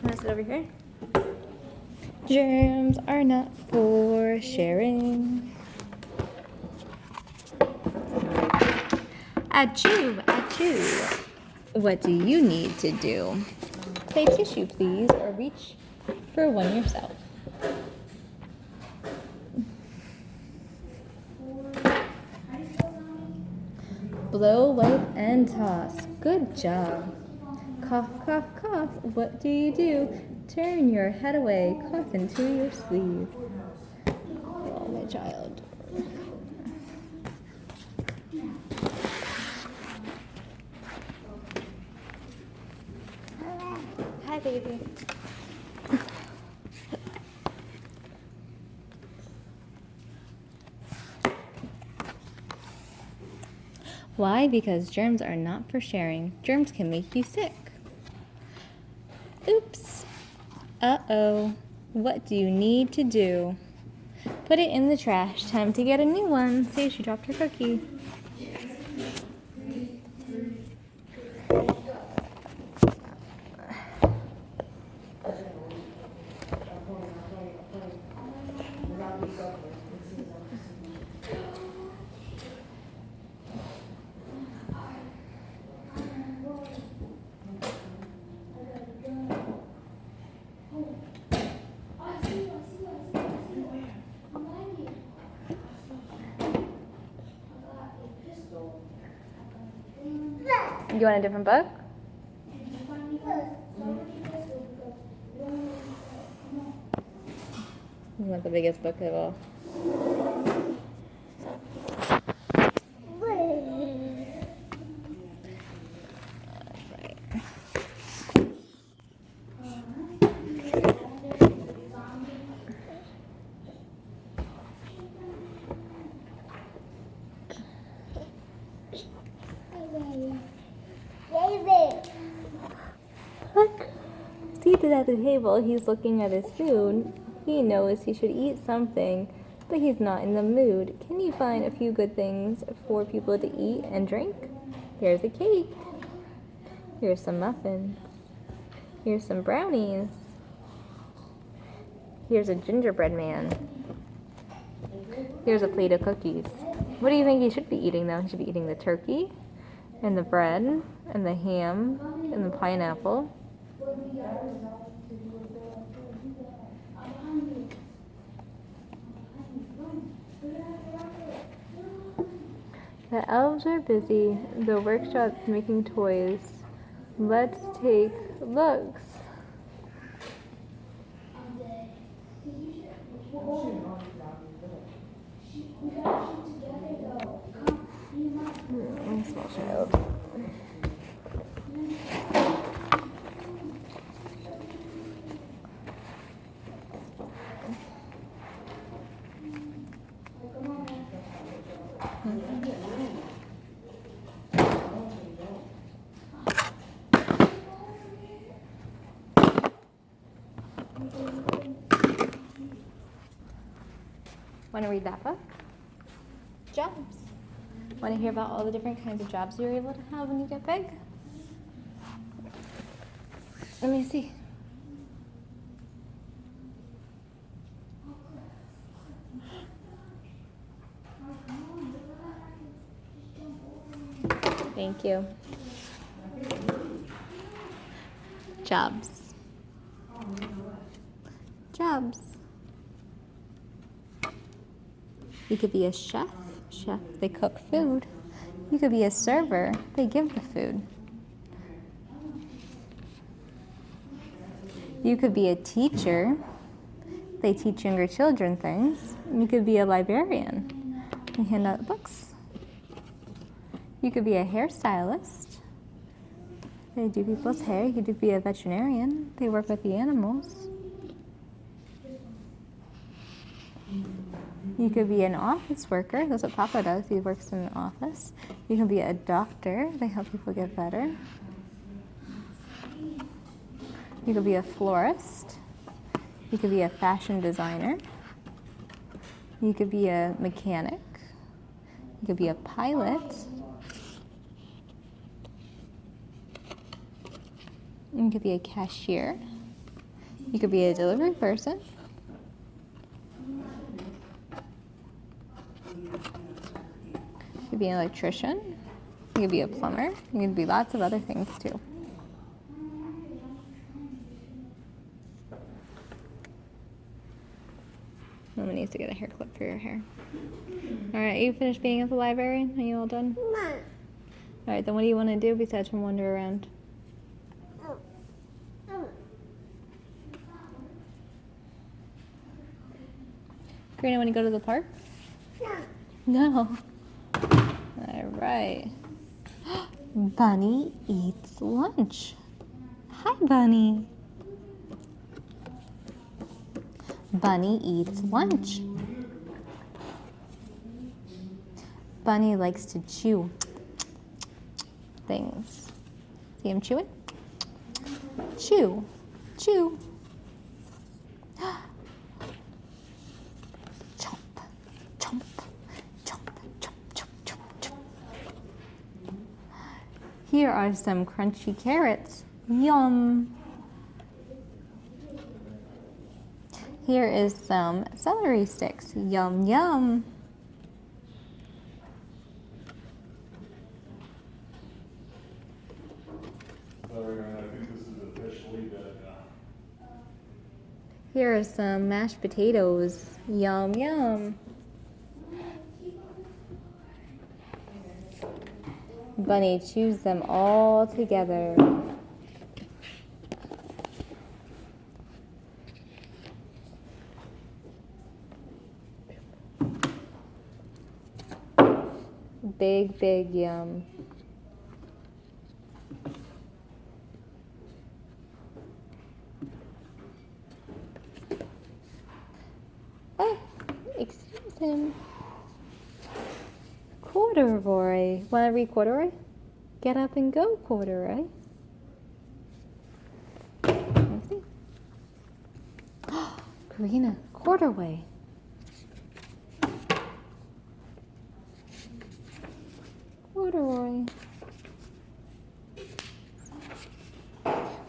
Wanna sit over here? Germs are not for sharing. Achoo, achoo. What do you need to do? Say tissue, please, or reach for one yourself. Blow, wipe, and toss. Good job. Cough, cough, cough. What do you do? Turn your head away. Cough into your sleeve. Oh, my child. Hi, baby. Why? Because germs are not for sharing. Germs can make you sick. Oops. Uh-oh. What do you need to do? Put it in the trash. Time to get a new one. Say she dropped her cookie. You want a different book? You want the biggest book of all? Look, seated at the table, he's looking at his food. He knows he should eat something, but he's not in the mood. Can you find a few good things for people to eat and drink? Here's a cake. Here's some muffins. Here's some brownies. Here's a gingerbread man. Here's a plate of cookies. What do you think he should be eating, though? He should be eating the turkey, and the bread, and the ham, and the pineapple. The elves are busy. The workshop's making toys. Let's take looks. Small child. Want to read that book? Jobs. Want to hear about all the different kinds of jobs you're able to have when you get big? Let me see. Thank you. Jobs. Jobs. You could be a chef. Chef, they cook food. You could be a server. They give the food. You could be a teacher. They teach younger children things. You could be a librarian. They hand out books. You could be a hairstylist. They do people's hair. You could be a veterinarian. They work with the animals. You could be an office worker. That's what Papa does. He works in an office. You can be a doctor. They help people get better. You could be a florist. You could be a fashion designer. You could be a mechanic. You could be a pilot. You could be a cashier. You could be a delivery person. You could be an electrician. You could be a plumber. You could be lots of other things too. Mama needs to get a hair clip for your hair. Alright, you finished being at the library? Are you all done? No. Alright, then what do you want to do besides from wander around? Karina, want to go to the park? No. Alright. Bunny eats lunch. Hi, Bunny. Bunny eats lunch. Bunny likes to chew things. See him chewing? Chew. Chew. Chomp. Chomp. Chomp. Chomp. Chomp. Chomp. Chomp. Here are some crunchy carrots. Yum. Here is some celery sticks. Yum, yum. I think this is officially dead now. Here are some mashed potatoes. Yum, yum. Bunny chews them all together. Big, big yum. Oh, excuse him. Corduroy. Want to read Corduroy? Get up and go, Corduroy. Let me see. Karina, Corduroy. Corduroy.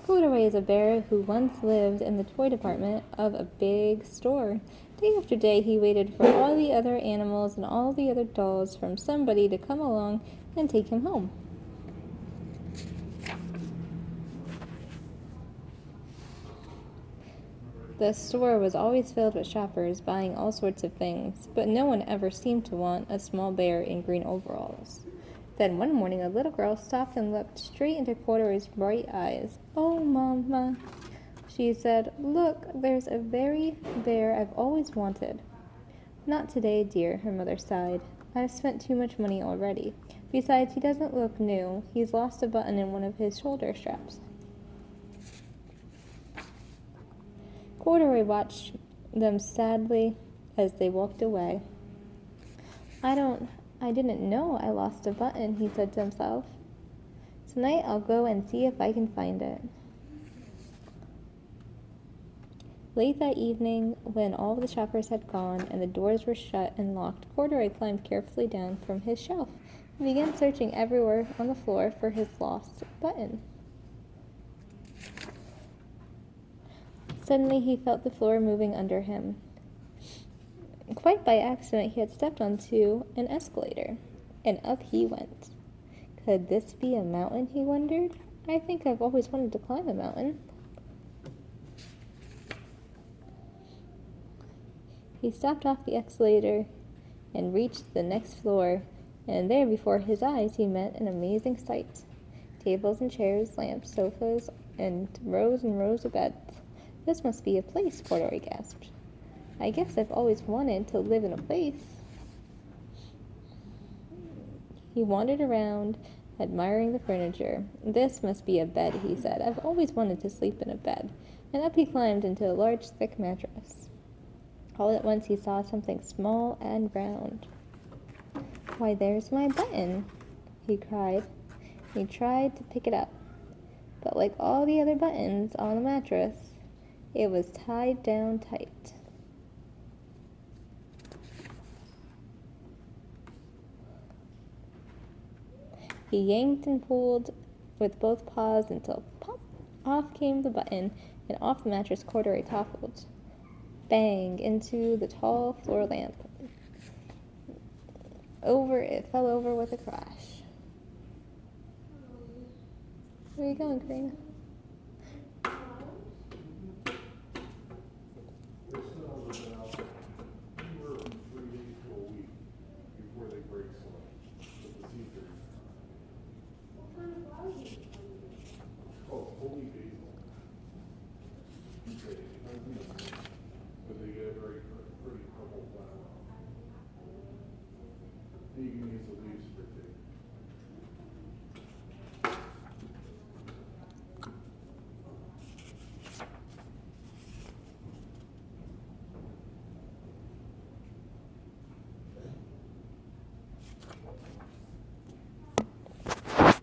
Corduroy is a bear who once lived in the toy department of a big store. Day after day, he waited for all the other animals and all the other dolls from somebody to come along and take him home. The store was always filled with shoppers buying all sorts of things, but no one ever seemed to want a small bear in green overalls. Then one morning, a little girl stopped and looked straight into Corduroy's bright eyes. "Oh, Mama," she said, "look, there's a very bear I've always wanted." "Not today, dear," her mother sighed. "I've spent too much money already. Besides, he doesn't look new. He's lost a button in one of his shoulder straps." Corduroy watched them sadly as they walked away. I didn't know I lost a button," he said to himself. "Tonight I'll go and see if I can find it." Late that evening, when all the shoppers had gone and the doors were shut and locked, Corduroy climbed carefully down from his shelf and began searching everywhere on the floor for his lost button. Suddenly he felt the floor moving under him. Quite by accident, he had stepped onto an escalator, and up he went. Could this be a mountain, he wondered? I think I've always wanted to climb a mountain. He stepped off the escalator and reached the next floor, and there before his eyes he met an amazing sight. Tables and chairs, lamps, sofas, and rows of beds. "This must be a place," Corduroy gasped. "I guess I've always wanted to live in a place." He wandered around, admiring the furniture. "This must be a bed," he said. "I've always wanted to sleep in a bed." And up he climbed into a large, thick mattress. All at once he saw something small and round. "Why, there's my button!" he cried. He tried to pick it up, but like all the other buttons on the mattress, it was tied down tight. He yanked and pulled with both paws until pop! Off came the button, and off the mattress corduroy toppled. Bang! Into the tall floor lamp. It fell over with a crash. Where are you going, Karina? Their smells about anywhere from 3 days to a week before they break slow. But the seeds are, it's called holy basil. But they get a very pretty purple flower. And you can use the leaves for tea.